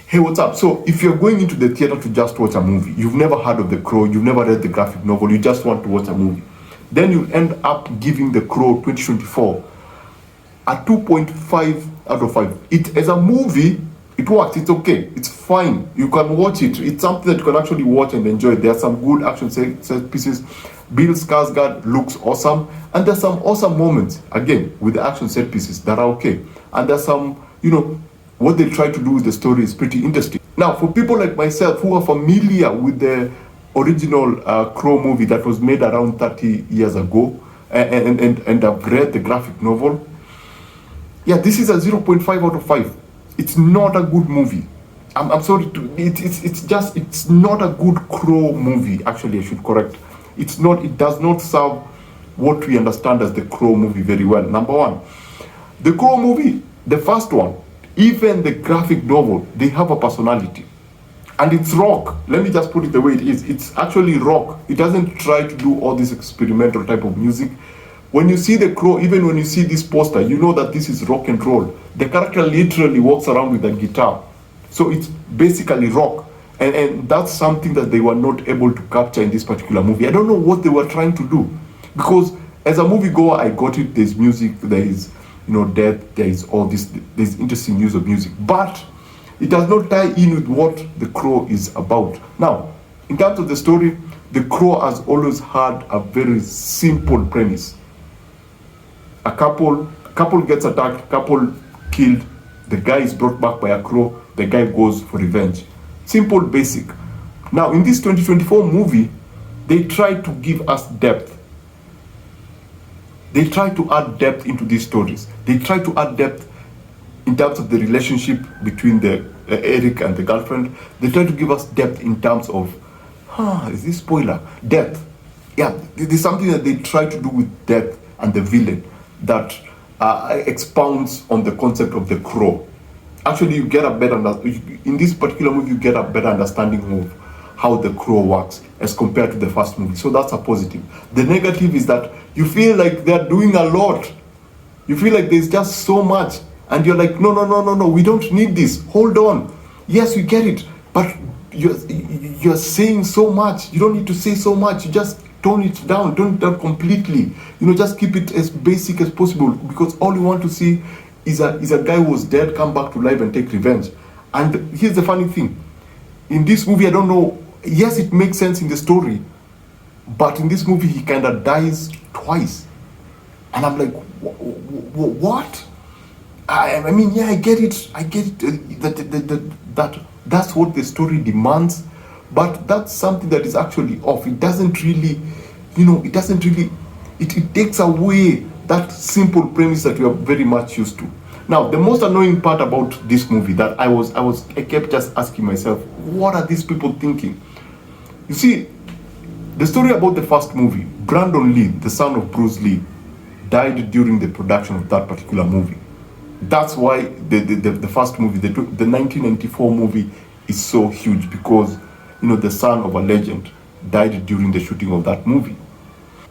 Hey, what's up? So, if you're going into the theater to just watch a movie, you've never heard of The Crow, you've never read the graphic novel, you just want to watch a movie, then you end up giving The Crow 2024 a 2.5 out of 5. It as a movie, it works, it's okay, it's fine. You can watch it. It's something that you can actually watch and enjoy. There are some good action set pieces. Bill Skarsgård looks awesome, and there's some awesome moments again with the action set pieces that are okay. And there's some, what they try to do with the story is pretty interesting. Now, for people like myself who are familiar with the original Crow movie that was made around 30 years ago, and I've read the graphic novel, yeah, this is a 0.5 out of 5. It's not a good movie. I'm sorry it's not a good Crow movie. Actually, I should correct. It does not serve what we understand as the Crow movie very well. Number one, the Crow movie, the first one, even the graphic novel, they have a personality. And it's rock. Let me just put it the way it is. It's actually rock. It doesn't try to do all this experimental type of music. When you see The Crow, even when you see this poster, you know that this is rock and roll. The character literally walks around with a guitar. So it's basically rock. And that's something that they were not able to capture in this particular movie. I don't know what they were trying to do. Because as a moviegoer, I got it. There's music, there is death, there is all this, there's interesting use of music, but it does not tie in with what The Crow is about. Now, in terms of the story, The Crow has always had a very simple premise. A couple gets attacked, couple killed, the guy is brought back by a crow, the guy goes for revenge. Simple, basic. Now, in this 2024 movie, they try to give us depth. They try to add depth into these stories. They try to add depth in terms of the relationship between the Eric and the girlfriend. They try to give us depth in terms of, is this spoiler? Depth. Yeah, there's something that they try to do with death and the villain that expounds on the concept of the Crow. Actually, you get a better, in this particular movie, you get a better understanding of how the Crow works as compared to the first movie. So that's a positive. The negative is that you feel like they're doing a lot. You feel like there's just so much. And you're like, no, we don't need this. Hold on. Yes, we get it. But you're saying so much. You don't need to say so much. You just tone it down completely. Just keep it as basic as possible, because all you want to see is a guy who was dead come back to life and take revenge. And here's the funny thing. In this movie, I don't know, yes, it makes sense in the story, but in this movie, he kind of dies twice. And I'm like, what? I mean, yeah, I get it. That's what the story demands, but that's something that is actually off. It doesn't really, it takes away that simple premise that we are very much used to. Now, the most annoying part about this movie that I kept just asking myself, what are these people thinking? You see, the story about the first movie, Brandon Lee, the son of Bruce Lee, died during the production of that particular movie. That's why the first movie, the 1994 movie, is so huge, because the son of a legend died during the shooting of that movie.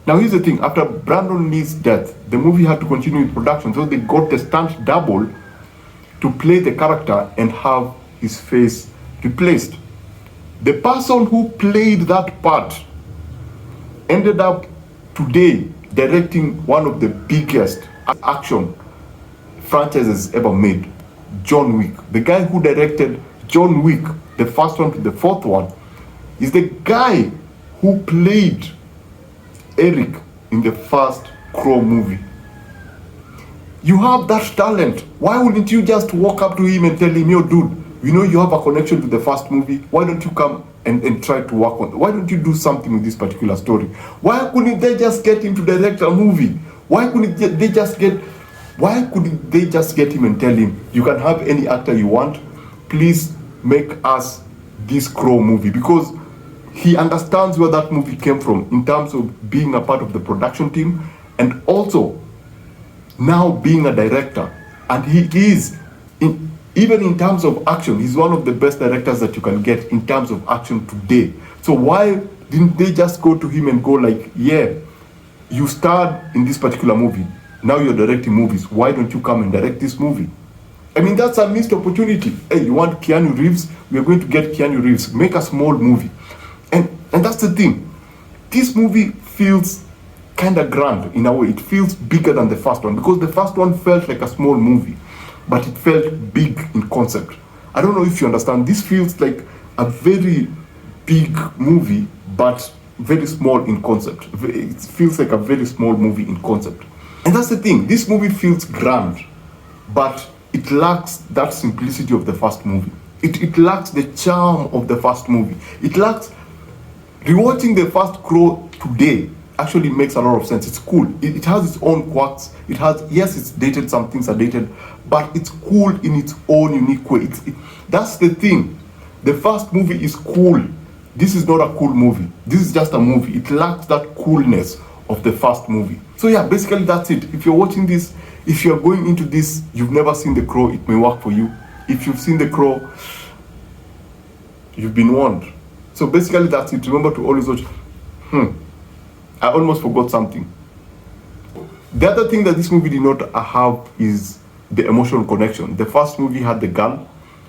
Now here's the thing, after Brandon Lee's death, the movie had to continue with production, so they got the stunt double to play the character and have his face replaced. The person who played that part ended up today directing one of the biggest action franchises ever made, John Wick. The guy who directed John Wick, the first one to the fourth one, is the guy who played Eric in the first Crow movie. You have that talent. Why wouldn't you just walk up to him and tell him, yo dude, you have a connection to the first movie, why don't you come and try to work on it? Why don't you do something with this particular story? Why couldn't they just get him to direct a movie? Why couldn't they just get him and tell him, you can have any actor you want, please make us this Crow movie? Because he understands where that movie came from in terms of being a part of the production team, and also now being a director. And he is, even in terms of action, he's one of the best directors that you can get in terms of action today. So why didn't they just go to him and go like, yeah, you starred in this particular movie, now you're directing movies, why don't you come and direct this movie? I mean, that's a missed opportunity. Hey, you want Keanu Reeves? We are going to get Keanu Reeves. Make a small movie. And that's the thing. This movie feels kind of grand in a way. It feels bigger than the first one because the first one felt like a small movie, but it felt big in concept. I don't know if you understand. This feels like a very big movie, but very small in concept. It feels like a very small movie in concept. And that's the thing. This movie feels grand, but it lacks that simplicity of the first movie. It lacks the charm of the first movie. It lacks. Rewatching the first Crow today actually makes a lot of sense. It's cool. It has its own quirks. It has, yes, it's dated, some things are dated, but it's cool in its own unique way. That's the thing. The first movie is cool. This is not a cool movie. This is just a movie. It lacks that coolness of the first movie. So yeah, basically that's it. If you're watching this, if you're going into this, you've never seen The Crow, it may work for you. If you've seen The Crow, you've been warned. So basically that's it. Remember to always watch. I almost forgot something. The other thing that this movie did not have is the emotional connection. The first movie had the girl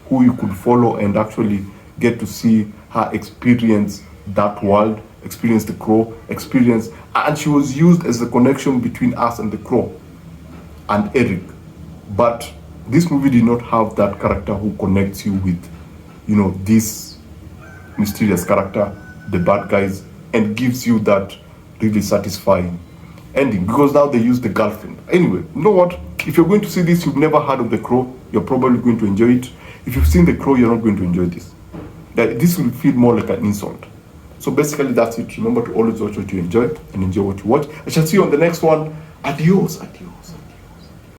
who you could follow and actually get to see her experience that world, experience the Crow, and she was used as the connection between us and the Crow and Eric. But this movie did not have that character who connects you with, this mysterious character, the bad guys, and gives you that really satisfying ending, because now they use the girlfriend. Anyway, you know what? If you're going to see this, you've never heard of The Crow, you're probably going to enjoy it. If you've seen The Crow, you're not going to enjoy this. This will feel more like an insult. So basically that's it. Remember to always watch what you enjoy and enjoy what you watch. I shall see you on the next one. Adios.